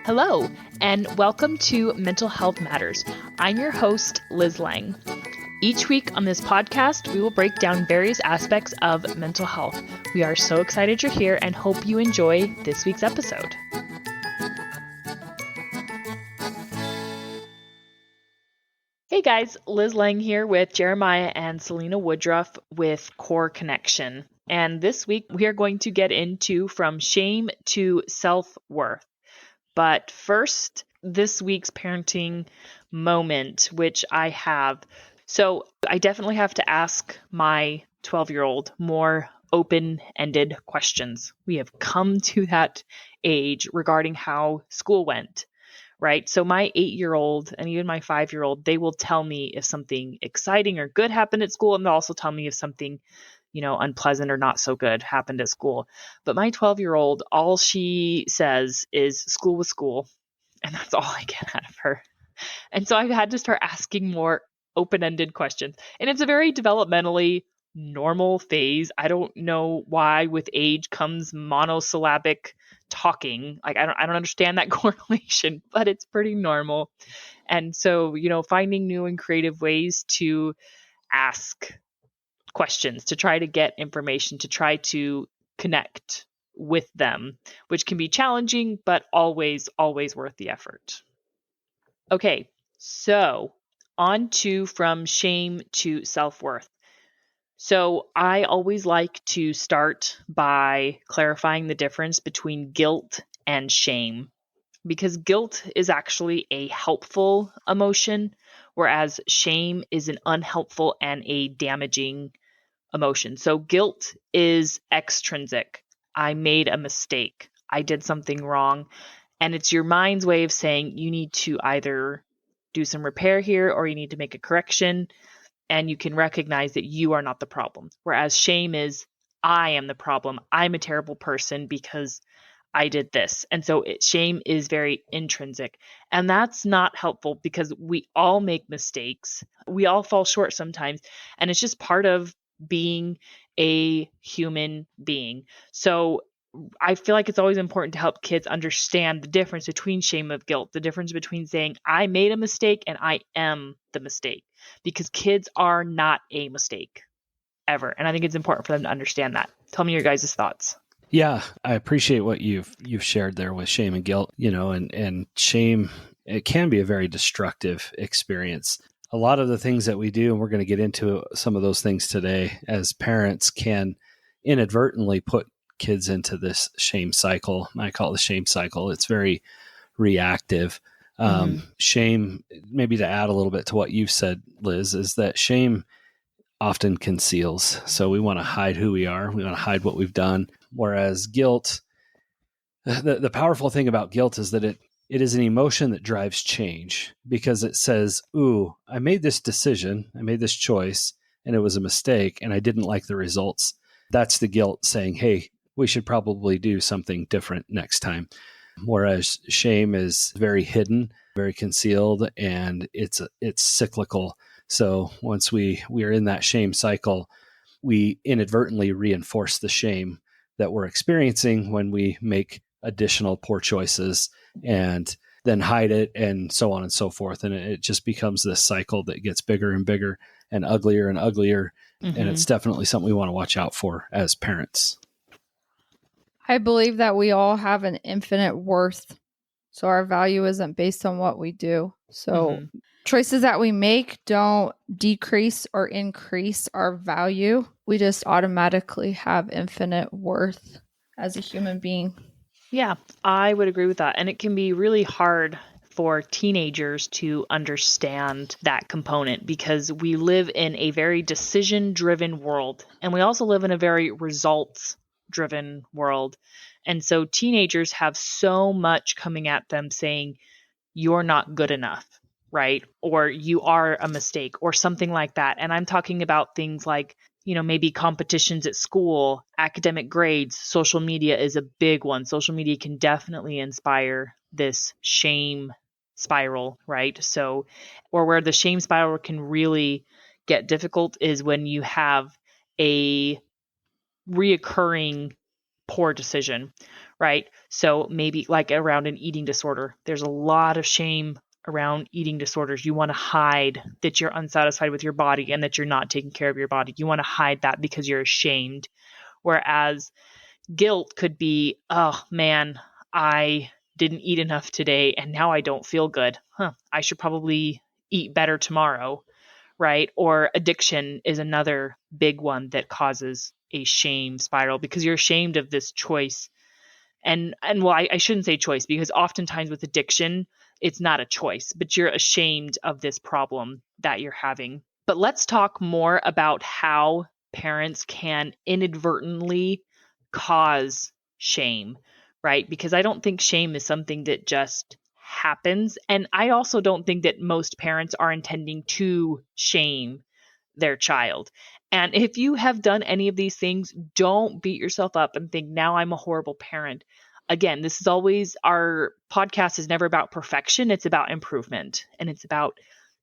Hello, and welcome to Mental Health Matters. I'm your host, Liz Lang. Each week on this podcast, we will break down various aspects of mental health. We are so excited you're here and hope you enjoy this week's episode. Hey guys, Liz Lang here with Jeremiah and Selina Woodruff with Core Connection. And this week we are going to get into from shame to self-worth. But first, this week's parenting moment, which I have. So I definitely have to ask my 12-year-old more open-ended questions. We have come to that age regarding how school went, right? So my 8-year-old and even my 5-year-old, they will tell me if something exciting or good happened at school, and they'll also tell me if something unpleasant or not so good happened at school. But my 12-year-old, all she says is school was school. And that's all I get out of her. And so I've had to start asking more open-ended questions. And it's a very developmentally normal phase. I don't know why with age comes monosyllabic talking. Like I don't understand that correlation, but it's pretty normal. And so, finding new and creative ways to ask questions, to try to get information, to try to connect with them, which can be challenging, but always worth the effort. Okay, so on to from shame to self-worth. So I always like to start by clarifying the difference between guilt and shame, because guilt is actually a helpful emotion, whereas shame is an unhelpful and a damaging emotion. So guilt is extrinsic. I made a mistake. I did something wrong. And it's your mind's way of saying you need to either do some repair here or you need to make a correction. And you can recognize that you are not the problem. Whereas shame is, I am the problem. I'm a terrible person because I did this. And so shame is very intrinsic. And that's not helpful because we all make mistakes. We all fall short sometimes. And it's just part of being a human being. So I feel like it's always important to help kids understand the difference between shame and guilt, the difference between saying, I made a mistake and I am the mistake, because kids are not a mistake ever. And I think it's important for them to understand that. Tell me your guys' thoughts. Yeah, I appreciate what you've shared there with shame and guilt, and shame, it can be a very destructive experience. A lot of the things that we do, and we're going to get into some of those things today, as parents can inadvertently put kids into this shame cycle. I call it the shame cycle. It's very reactive. Shame, maybe to add a little bit to what you've said, Liz, is that shame often conceals. So we want to hide who we are. We want to hide what we've done. Whereas guilt, the powerful thing about guilt is that it is an emotion that drives change, because it says, ooh, I made this decision, I made this choice, and it was a mistake, and I didn't like the results. That's the guilt saying, hey, we should probably do something different next time. Whereas shame is very hidden, very concealed, and it's cyclical. So once we are in that shame cycle, we inadvertently reinforce the shame that we're experiencing when we make additional poor choices and then hide it, and so on and so forth. And it just becomes this cycle that gets bigger and bigger and uglier and uglier. Mm-hmm. And it's definitely something we want to watch out for as parents. I believe that we all have an infinite worth. So our value isn't based on what we do. So choices that we make don't decrease or increase our value. We just automatically have infinite worth as a human being. Yeah, I would agree with that. And it can be really hard for teenagers to understand that component, because we live in a very decision-driven world. And we also live in a very results-driven world. And so teenagers have so much coming at them saying, you're not good enough, right? Or you are a mistake or something like that. And I'm talking about things like, maybe competitions at school, academic grades. Social media is a big one. Social media can definitely inspire this shame spiral, right? So, or where the shame spiral can really get difficult is when you have a reoccurring poor decision, right? So maybe like around an eating disorder, there's a lot of shame around eating disorders. You want to hide that you're unsatisfied with your body and that you're not taking care of your body. You want to hide that because you're ashamed. Whereas guilt could be, oh man, I didn't eat enough today and now I don't feel good. I should probably eat better tomorrow, right? Or addiction is another big one that causes a shame spiral because you're ashamed of this choice. And well, I shouldn't say choice, because oftentimes with addiction, it's not a choice, but you're ashamed of this problem that you're having. But let's talk more about how parents can inadvertently cause shame, right? Because I don't think shame is something that just happens. And I also don't think that most parents are intending to shame their child. And if you have done any of these things, don't beat yourself up and think, now I'm a horrible parent. Again, this is always, our podcast is never about perfection. It's about improvement, and it's about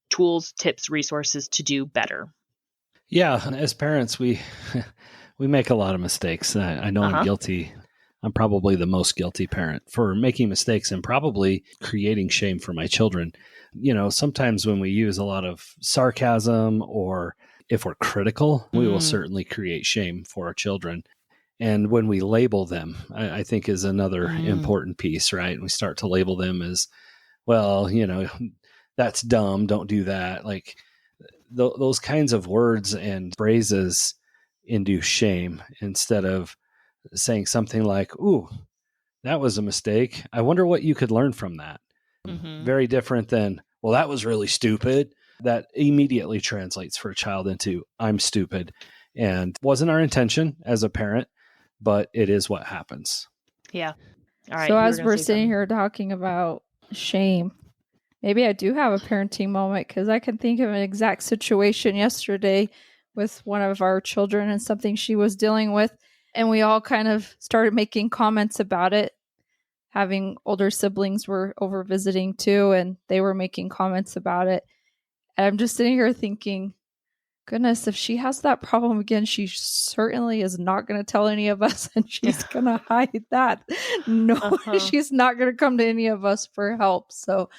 tools, tips, resources to do better. Yeah. As parents, we make a lot of mistakes. I know I'm guilty. I'm probably the most guilty parent for making mistakes and probably creating shame for my children. Sometimes when we use a lot of sarcasm, or if we're critical, we will certainly create shame for our children. And when we label them, I think is another important piece, right? We start to label them as, well, that's dumb. Don't do that. Like those kinds of words and phrases induce shame instead of saying something like, ooh, that was a mistake. I wonder what you could learn from that. Very different than, well, that was really stupid. That immediately translates for a child into, I'm stupid. And wasn't our intention as a parent, but it is what happens. Yeah. All right. So as we're sitting here talking about shame, maybe I do have a parenting moment, because I can think of an exact situation yesterday with one of our children and something she was dealing with. And we all kind of started making comments about it. Having older siblings were over visiting too, and they were making comments about it. And I'm just sitting here thinking, goodness, if she has that problem again, she certainly is not going to tell any of us, and she's going to hide that. No, she's not going to come to any of us for help. So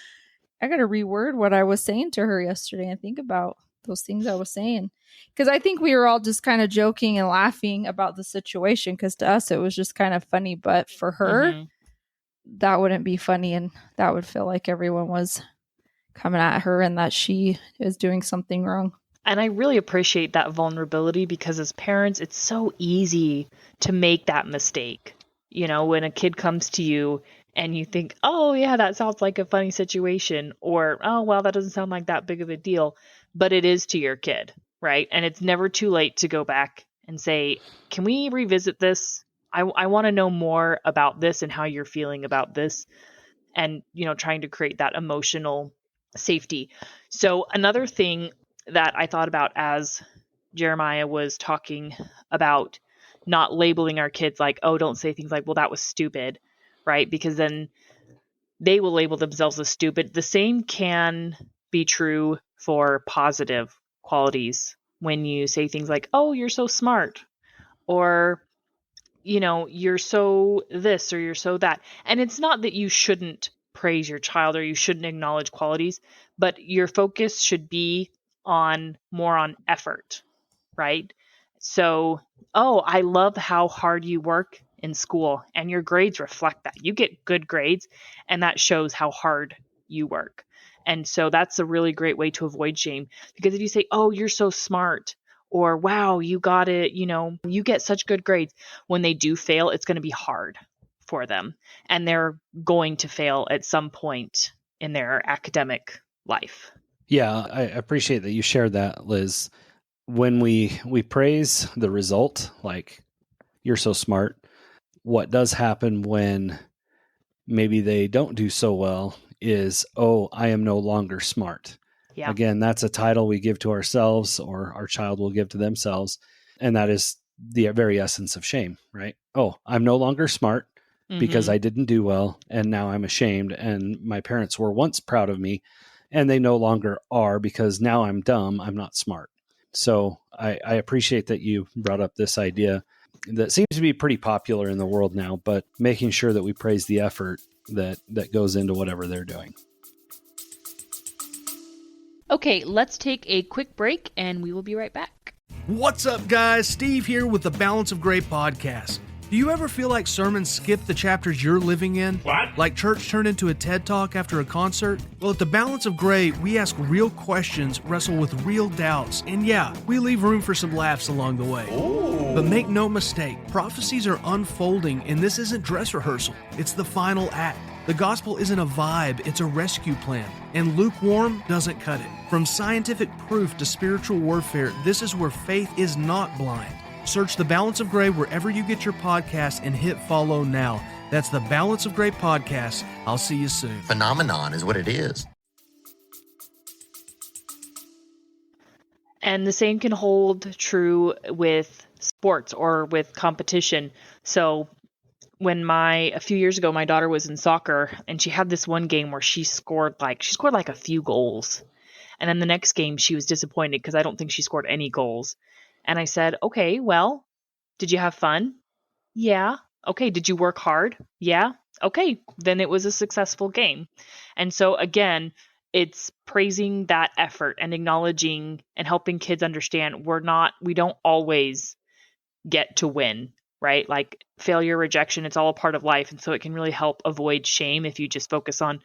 I got to reword what I was saying to her yesterday and think about those things I was saying. Because I think we were all just kind of joking and laughing about the situation, because to us it was just kind of funny. But for her, that wouldn't be funny, and that would feel like everyone was coming at her and that she is doing something wrong. And I really appreciate that vulnerability, because as parents, it's so easy to make that mistake. When a kid comes to you and you think, oh yeah, that sounds like a funny situation, or, oh, well, that doesn't sound like that big of a deal, but it is to your kid, right? And it's never too late to go back and say, can we revisit this? I want to know more about this and how you're feeling about this, and, trying to create that emotional safety. So another thing that I thought about as Jeremiah was talking about not labeling our kids like, oh, don't say things like, well, that was stupid, right? Because then they will label themselves as stupid. The same can be true for positive qualities when you say things like, oh, you're so smart, or, you're so this, or you're so that. And it's not that you shouldn't praise your child or you shouldn't acknowledge qualities, but your focus should be more on effort, right? So, oh, I love how hard you work in school, and your grades reflect that. You get good grades, and that shows how hard you work. And so that's a really great way to avoid shame, because if you say, oh, you're so smart, or wow, you got it, you get such good grades, when they do fail, it's going to be hard for them, and they're going to fail at some point in their academic life. Yeah, I appreciate that you shared that, Liz. When we praise the result, like you're so smart, what does happen when maybe they don't do so well is, oh, I am no longer smart. Yeah. Again, that's a title we give to ourselves, or our child will give to themselves. And that is the very essence of shame, right? Oh, I'm no longer smart because I didn't do well, and now I'm ashamed. And my parents were once proud of me, and they no longer are, because now I'm dumb. I'm not smart. So I appreciate that you brought up this idea. that seems to be pretty popular in the world now, but making sure that we praise the effort that goes into whatever they're doing. Okay, let's take a quick break and we will be right back. What's up, guys? Steve here with the Balance of Gray podcast. Do you ever feel like sermons skip the chapters you're living in? What? Like church turned into a TED Talk after a concert? Well, at the Balance of Gray, we ask real questions, wrestle with real doubts, and yeah, we leave room for some laughs along the way. Ooh. But make no mistake, prophecies are unfolding, and this isn't dress rehearsal. It's the final act. The gospel isn't a vibe, it's a rescue plan. And lukewarm doesn't cut it. From scientific proof to spiritual warfare, this is where faith is not blind. Search The Balance of Gray wherever you get your podcasts and hit follow now. That's The Balance of Gray podcast. I'll see you soon. Phenomenon is what it is. And the same can hold true with sports or with competition. So when a few years ago, my daughter was in soccer and she had this one game where she scored like a few goals. And then the next game she was disappointed because I don't think she scored any goals. And I said, okay, well, did you have fun? Yeah. Okay. Did you work hard? Yeah. Okay. Then it was a successful game. And so again, it's praising that effort and acknowledging and helping kids understand we don't always get to win, right? Like failure, rejection, it's all a part of life. And so it can really help avoid shame if you just focus on,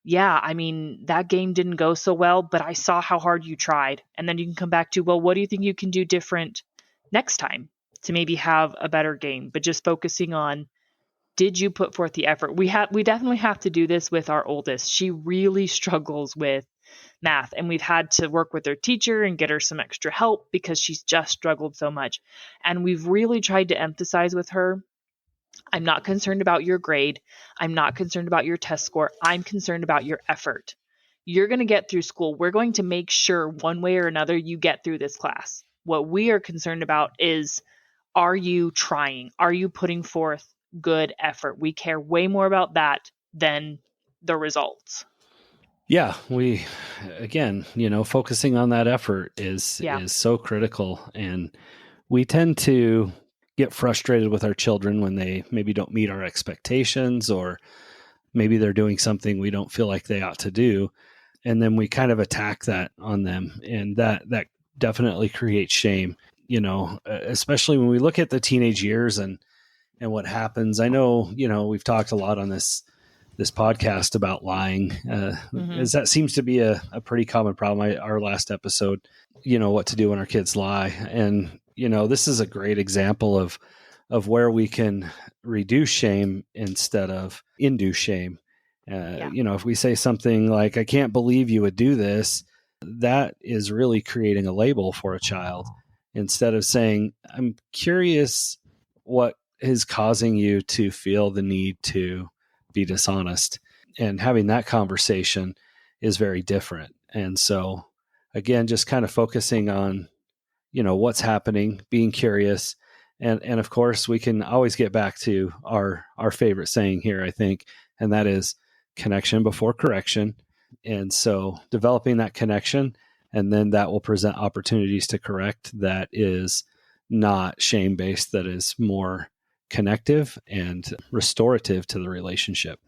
yeah, I mean, that game didn't go so well, but I saw how hard you tried. And then you can come back to, well, what do you think you can do different next time to maybe have a better game? But just focusing on, did you put forth the effort? We definitely have to do this with our oldest. She really struggles with math, and we've had to work with her teacher and get her some extra help because she's just struggled so much. And we've really tried to emphasize with her, I'm not concerned about your grade. I'm not concerned about your test score. I'm concerned about your effort. You're going to get through school. We're going to make sure one way or another you get through this class. What we are concerned about is, are you trying? Are you putting forth good effort? We care way more about that than the results. Yeah, we, again, focusing on that effort is so critical. And we tend to get frustrated with our children when they maybe don't meet our expectations, or maybe they're doing something we don't feel like they ought to do. And then we kind of attack that on them. And that definitely creates shame, especially when we look at the teenage years and what happens. I know, we've talked a lot on this podcast about lying, as that seems to be a pretty common problem. Our last episode, what to do when our kids lie. And, this is a great example of where we can reduce shame instead of induce shame. If we say something like, I can't believe you would do this, that is really creating a label for a child, instead of saying, I'm curious what is causing you to feel the need to be dishonest. And having that conversation is very different. And so, again, just kind of focusing on, what's happening, being curious. And of course, we can always get back to our favorite saying here, I think, and that is connection before correction. And so developing that connection, and then that will present opportunities to correct that is not shame-based, that is more connective and restorative to the relationship.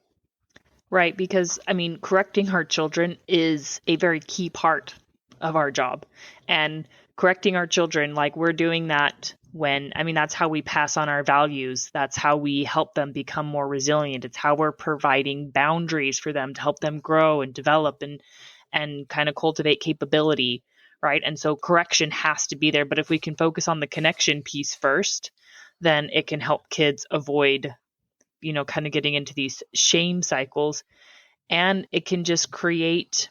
Right, because, correcting our children is a very key part of our job. And correcting our children, like we're doing that that's how we pass on our values. That's how we help them become more resilient. It's how we're providing boundaries for them to help them grow and develop and kind of cultivate capability, right? And so correction has to be there. But if we can focus on the connection piece first, then it can help kids avoid, kind of getting into these shame cycles. And it can just create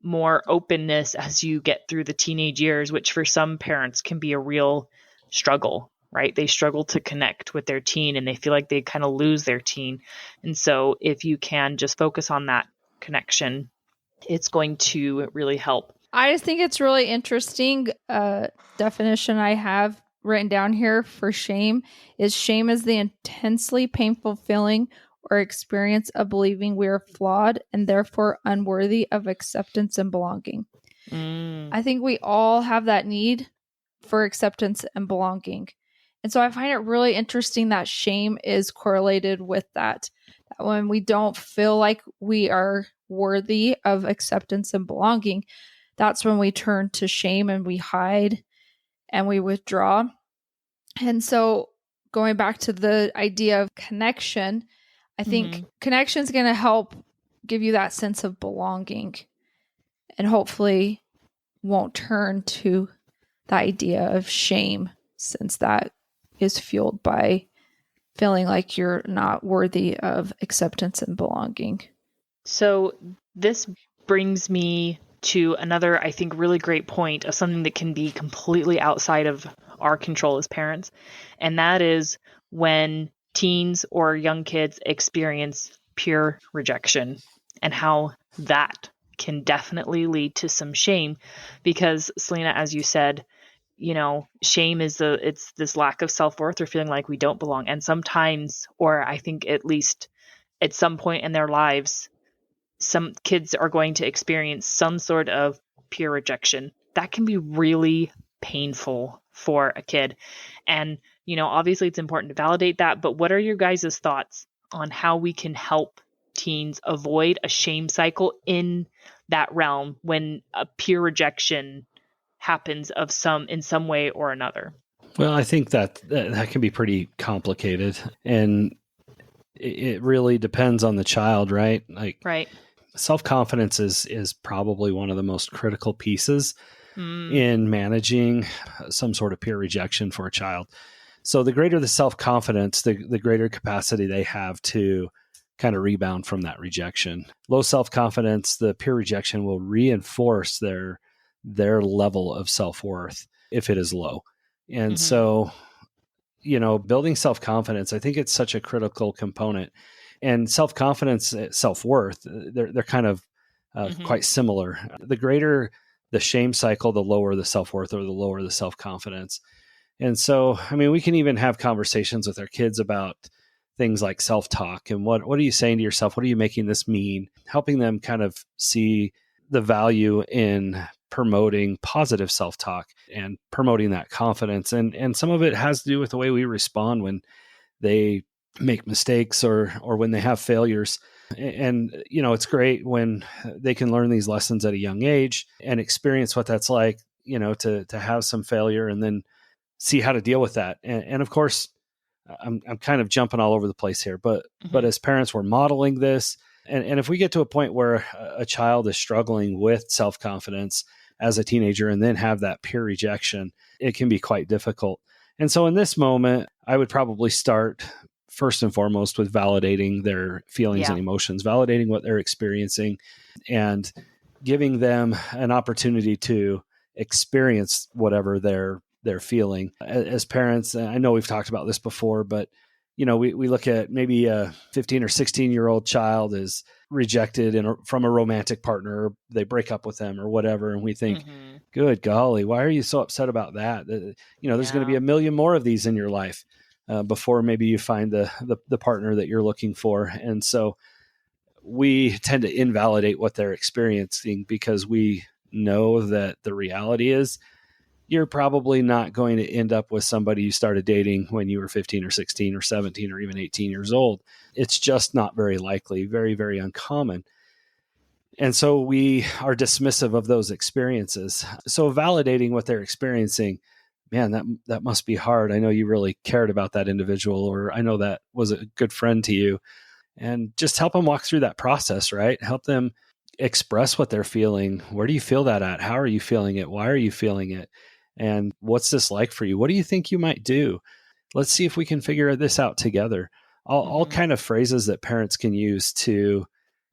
more openness as you get through the teenage years, which for some parents can be a real struggle, right? They struggle to connect with their teen and they feel like they kind of lose their teen. And so if you can just focus on that connection, it's going to really help. I just think it's really interesting. Definition I have written down here for shame is the intensely painful feeling or experience of believing we are flawed and therefore unworthy of acceptance and belonging. I think we all have that need for acceptance and belonging. And so I find it really interesting that shame is correlated with that. That when we don't feel like we are worthy of acceptance and belonging, that's when we turn to shame and we hide and we withdraw. And so going back to the idea of connection, I think connection is going to help give you that sense of belonging and hopefully won't turn to the idea of shame, since that is fueled by feeling like you're not worthy of acceptance and belonging. So this brings me to another, I think, really great point of something that can be completely outside of our control as parents. And that is when teens or young kids experience peer rejection, and how that can definitely lead to some shame. Because Selina, as you said, shame is it's this lack of self-worth or feeling like we don't belong. And sometimes, or I think at least at some point in their lives, some kids are going to experience some sort of peer rejection. That can be really painful for a kid. And, obviously it's important to validate that, but what are your guys' thoughts on how we can help teens avoid a shame cycle in that realm when a peer rejection happens in some way or another? Well, I think that can be pretty complicated, and it really depends on the child, right? Right. Self-confidence is probably one of the most critical pieces in managing some sort of peer rejection for a child. So the greater the self-confidence, the greater capacity they have to kind of rebound from that rejection. Low self-confidence, the peer rejection will reinforce their level of self-worth if it is low. And so, building self-confidence, I think it's such a critical component. And self-confidence, self-worth, they're kind of quite similar. The greater the shame cycle, the lower the self-worth, or the lower the self-confidence. And so, we can even have conversations with our kids about things like self-talk and what are you saying to yourself? What are you making this mean? Helping them kind of see the value in promoting positive self-talk and promoting that confidence. And some of it has to do with the way we respond when they make mistakes or when they have failures. And, it's great when they can learn these lessons at a young age and experience what that's like, to have some failure and then see how to deal with that. And of course, I'm kind of jumping all over the place here, but as parents, we're modeling this. And if we get to a point where a child is struggling with self-confidence as a teenager and then have that peer rejection, it can be quite difficult. And so in this moment, I would probably start first and foremost with validating their feelings and emotions, validating what they're experiencing, and giving them an opportunity to experience whatever they're feeling. As parents, I know we've talked about this before, but we look at maybe a 15 or 16-year-old child is rejected from a romantic partner, or they break up with them or whatever. And we think, good golly, why are you so upset about that? There's going to be a million more of these in your life before maybe you find the partner that you're looking for. And so we tend to invalidate what they're experiencing because we know that the reality is you're probably not going to end up with somebody you started dating when you were 15 or 16 or 17 or even 18 years old. It's just not very likely, very, very uncommon. And so we are dismissive of those experiences. So validating what they're experiencing, man, that must be hard. I know you really cared about that individual, or I know that was a good friend to you. And just help them walk through that process, right? Help them express what they're feeling. Where do you feel that at? How are you feeling it? Why are you feeling it? And what's this like for you? What do you think you might do? Let's see if we can figure this out together. All kind of phrases that parents can use to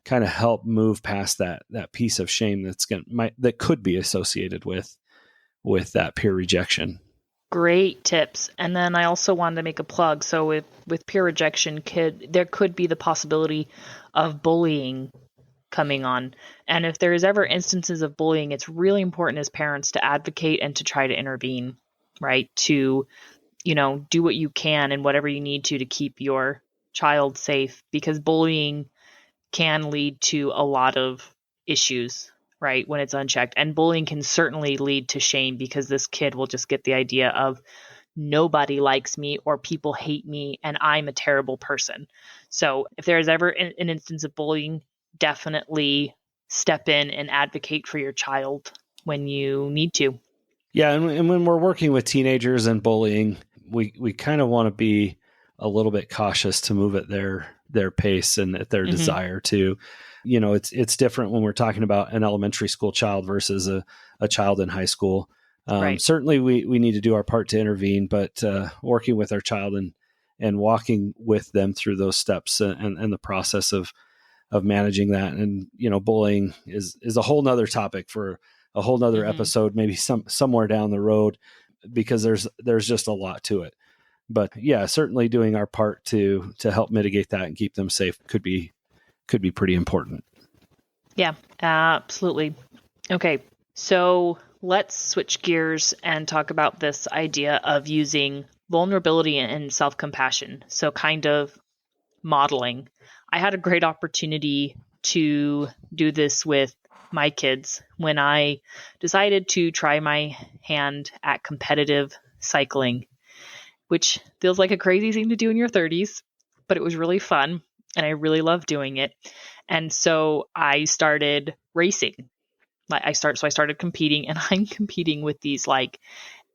kind of help move past that piece of shame that could be associated with that peer rejection. Great tips. And then I also wanted to make a plug. So with peer rejection, there could be the possibility of bullying coming on. And if there is ever instances of bullying, it's really important as parents to advocate and to try to intervene, right? To, do what you can and whatever you need to keep your child safe, because bullying can lead to a lot of issues, right? When it's unchecked. And bullying can certainly lead to shame, because this kid will just get the idea of nobody likes me or people hate me and I'm a terrible person. So if there's ever an instance of bullying, definitely step in and advocate for your child when you need to. Yeah, and when we're working with teenagers and bullying, we kind of want to be a little bit cautious to move at their pace and at their desire to. It's different when we're talking about an elementary school child versus a child in high school. Right. Certainly, we need to do our part to intervene, but working with our child and walking with them through those steps and the process of managing that. And bullying is a whole nother topic for a whole nother episode, maybe somewhere down the road, because there's just a lot to it. But yeah, certainly doing our part to help mitigate that and keep them safe could be pretty important. Yeah, absolutely. Okay, so let's switch gears and talk about this idea of using vulnerability and self-compassion. So kind of modeling. I had a great opportunity to do this with my kids when I decided to try my hand at competitive cycling, which feels like a crazy thing to do in your 30s, but it was really fun and I really loved doing it. And so I started racing. I started competing, and I'm competing with these like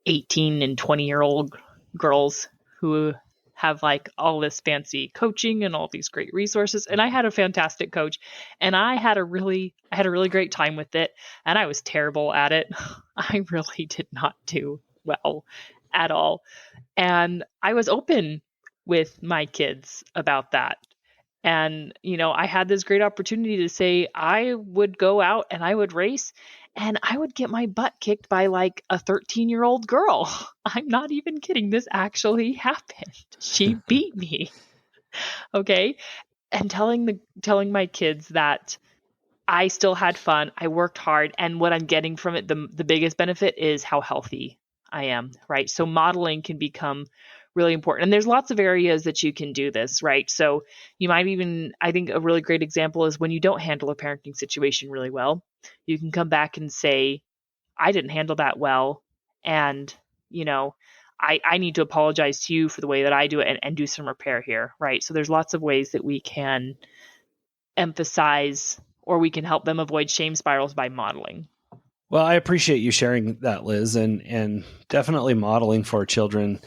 18 and 20-year-old girls who have like all this fancy coaching and all these great resources. And I had a fantastic coach, and I had a really great time with it. And I was terrible at it. I really did not do well at all. And I was open with my kids about that. And, I had this great opportunity to say I would go out and I would race and I would get my butt kicked by like a 13-year-old girl. I'm not even kidding. This actually happened. She beat me. Okay. And telling my kids that I still had fun. I worked hard. And what I'm getting from it, the biggest benefit is how healthy I am. Right. So modeling can become really important. And there's lots of areas that you can do this, right? So you might even, I think a really great example is when you don't handle a parenting situation really well, you can come back and say, I didn't handle that well. And, I need to apologize to you for the way that I do it and do some repair here, right? So there's lots of ways that we can emphasize or we can help them avoid shame spirals by modeling. Well, I appreciate you sharing that, Liz, and definitely modeling for children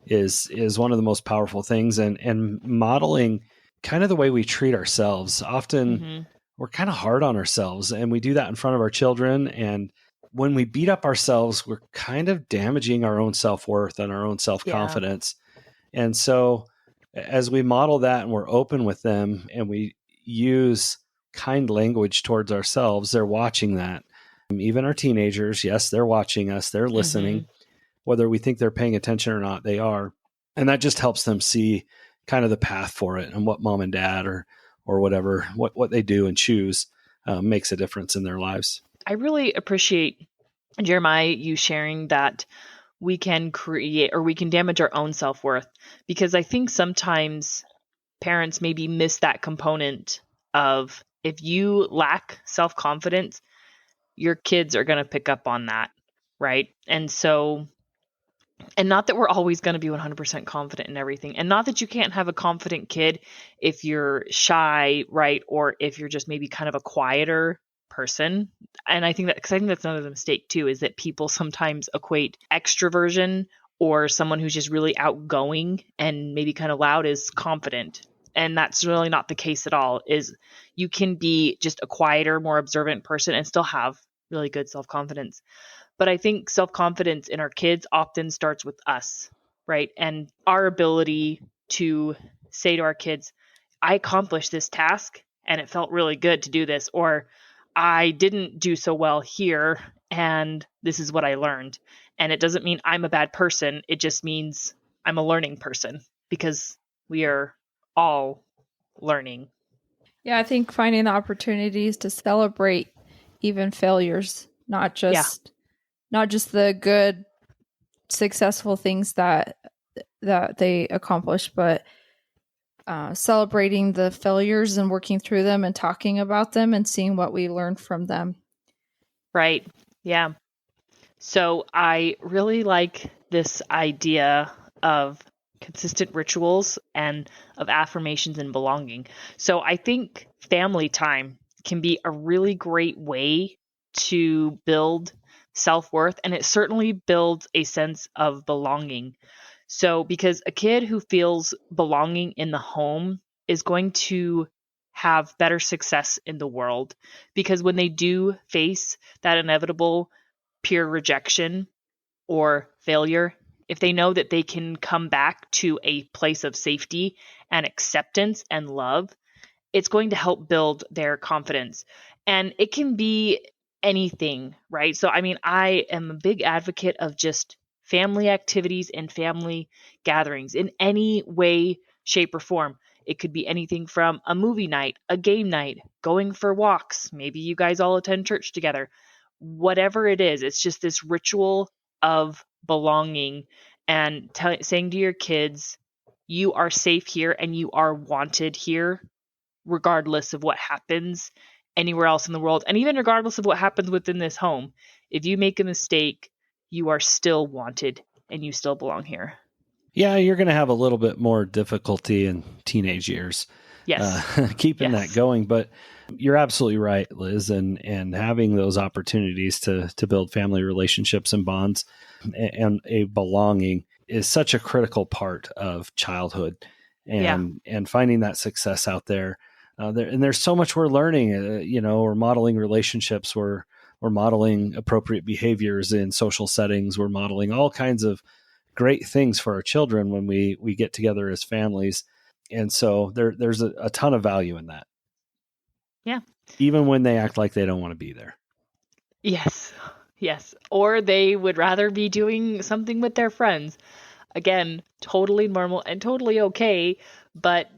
is one of the most powerful things, and modeling kind of the way we treat ourselves. Often we're kind of hard on ourselves, and we do that in front of our children. And when we beat up ourselves, we're kind of damaging our own self-worth and our own self-confidence. Yeah. And so as we model that and we're open with them and we use kind language towards ourselves, they're watching that. Even our teenagers, yes, they're watching us, they're listening. Whether we think they're paying attention or not, they are. And that just helps them see kind of the path for it and what mom and dad or whatever, what they do and choose makes a difference in their lives. I really appreciate, Jeremiah, you sharing that we can create or we can damage our own self-worth, because I think sometimes parents maybe miss that component of if you lack self-confidence, your kids are going to pick up on that, right? And not that we're always going to be 100% confident in everything. And not that you can't have a confident kid if you're shy, right? Or if you're just maybe kind of a quieter person. And I think that's another mistake too, is that people sometimes equate extroversion or someone who's just really outgoing and maybe kind of loud as confident. And that's really not the case at all. Is you can be just a quieter, more observant person and still have really good self-confidence. But I think self-confidence in our kids often starts with us, right? And our ability to say to our kids, I accomplished this task and it felt really good to do this, or I didn't do so well here and this is what I learned. And it doesn't mean I'm a bad person. It just means I'm a learning person, because we are all learning. Yeah, I think finding the opportunities to celebrate even failures, not just the good, successful things that they accomplish, but celebrating the failures and working through them and talking about them and seeing what we learned from them. Right. Yeah. So I really like this idea of consistent rituals and of affirmations and belonging. So I think family time can be a really great way to build self-worth, and it certainly builds a sense of belonging. So because a kid who feels belonging in the home is going to have better success in the world, because when they do face that inevitable peer rejection or failure, if they know that they can come back to a place of safety and acceptance and love, it's going to help build their confidence. And it can be anything, right? So, I mean, I am a big advocate of just family activities and family gatherings in any way, shape, or form. It could be anything from a movie night, a game night, going for walks. Maybe you guys all attend church together. Whatever it is, it's just this ritual of belonging and saying to your kids, you are safe here and you are wanted here, regardless of what happens anywhere else in the world. And even regardless of what happens within this home, if you make a mistake, you are still wanted and you still belong here. Yeah, you're going to have a little bit more difficulty in teenage years. Yes. Keeping that going. But you're absolutely right, Liz, and having those opportunities to build family relationships and bonds and a belonging is such a critical part of childhood, and finding that success out there. And there's so much we're learning. We're modeling relationships. We're modeling appropriate behaviors in social settings. We're modeling all kinds of great things for our children when we get together as families. And so there's a ton of value in that. Yeah. Even when they act like they don't want to be there. Yes. Yes. Or they would rather be doing something with their friends. Again, totally normal and totally okay, but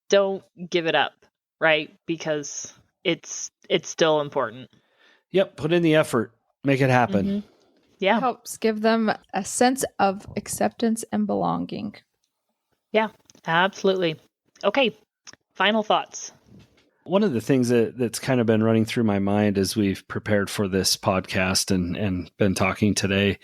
don't give it up, right? Because it's still important. Yep. Put in the effort. Make it happen. Mm-hmm. Yeah. It helps give them a sense of acceptance and belonging. Yeah, absolutely. Okay. Final thoughts. One of the things that's kind of been running through my mind as we've prepared for this podcast and been talking today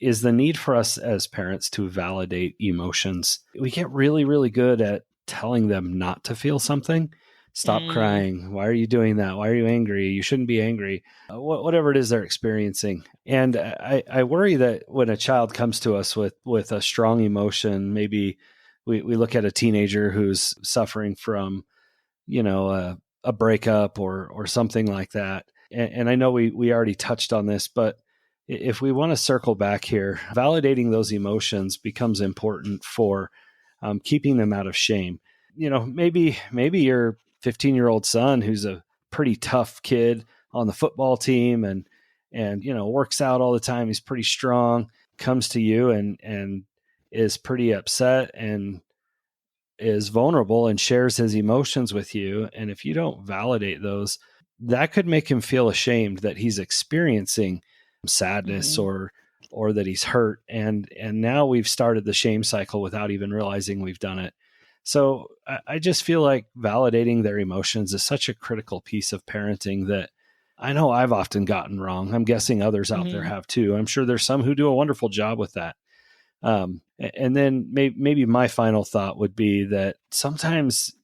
is the need for us as parents to validate emotions. We get really, really good at telling them not to feel something. Stop crying. Why are you doing that? Why are you angry? You shouldn't be angry. Whatever it is they're experiencing. And I worry that when a child comes to us with a strong emotion, maybe we look at a teenager who's suffering from, a breakup or something like that. And I know we already touched on this, but if we want to circle back here, validating those emotions becomes important for keeping them out of shame. Maybe your 15-year-old son, who's a pretty tough kid on the football team and works out all the time, he's pretty strong, comes to you and is pretty upset and is vulnerable and shares his emotions with you. And if you don't validate those, that could make him feel ashamed that he's experiencing sadness or that he's hurt. And now we've started the shame cycle without even realizing we've done it. So I just feel like validating their emotions is such a critical piece of parenting that I know I've often gotten wrong. I'm guessing others out there have too. I'm sure there's some who do a wonderful job with that. And then maybe my final thought would be that sometimes,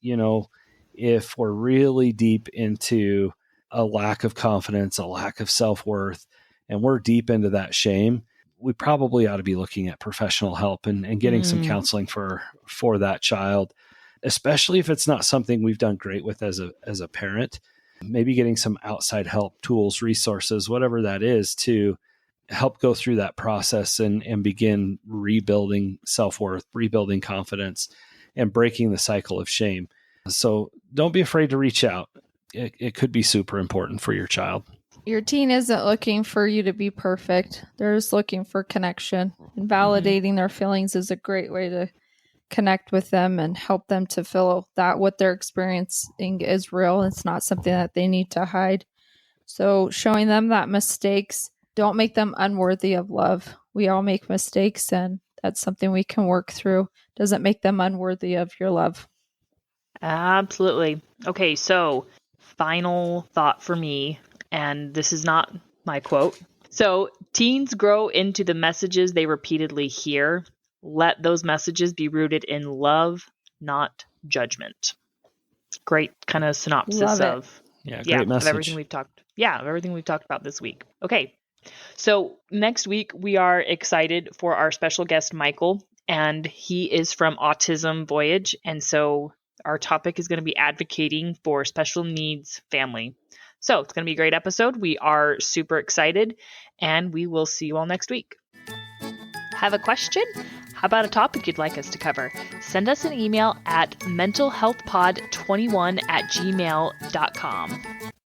if we're really deep into a lack of confidence, a lack of self-worth, and we're deep into that shame, we probably ought to be looking at professional help and getting some counseling for that child, especially if it's not something we've done great with as a parent. Maybe getting some outside help, tools, resources, whatever that is, to help go through that process and begin rebuilding self-worth, rebuilding confidence, and breaking the cycle of shame. So don't be afraid to reach out. It could be super important for your child. Your teen isn't looking for you to be perfect. They're just looking for connection. And validating their feelings is a great way to connect with them and help them to feel that what they're experiencing is real. It's not something that they need to hide. So showing them that mistakes don't make them unworthy of love. We all make mistakes, and that's something we can work through. Doesn't make them unworthy of your love. Absolutely. Okay, so final thought for me, and this is not my quote. So teens grow into the messages they repeatedly hear. Let those messages be rooted in love, not judgment. Great kind of synopsis Love it. of Great message. of everything we've talked about this week. Okay. So next week we are excited for our special guest Michael, and he is from Autism Voyage, and so our topic is going to be advocating for special needs family. So it's going to be a great episode. We are super excited, and we will see you all next week. Have a question? How about a topic you'd like us to cover? Send us an email at mentalhealthpod21@gmail.com.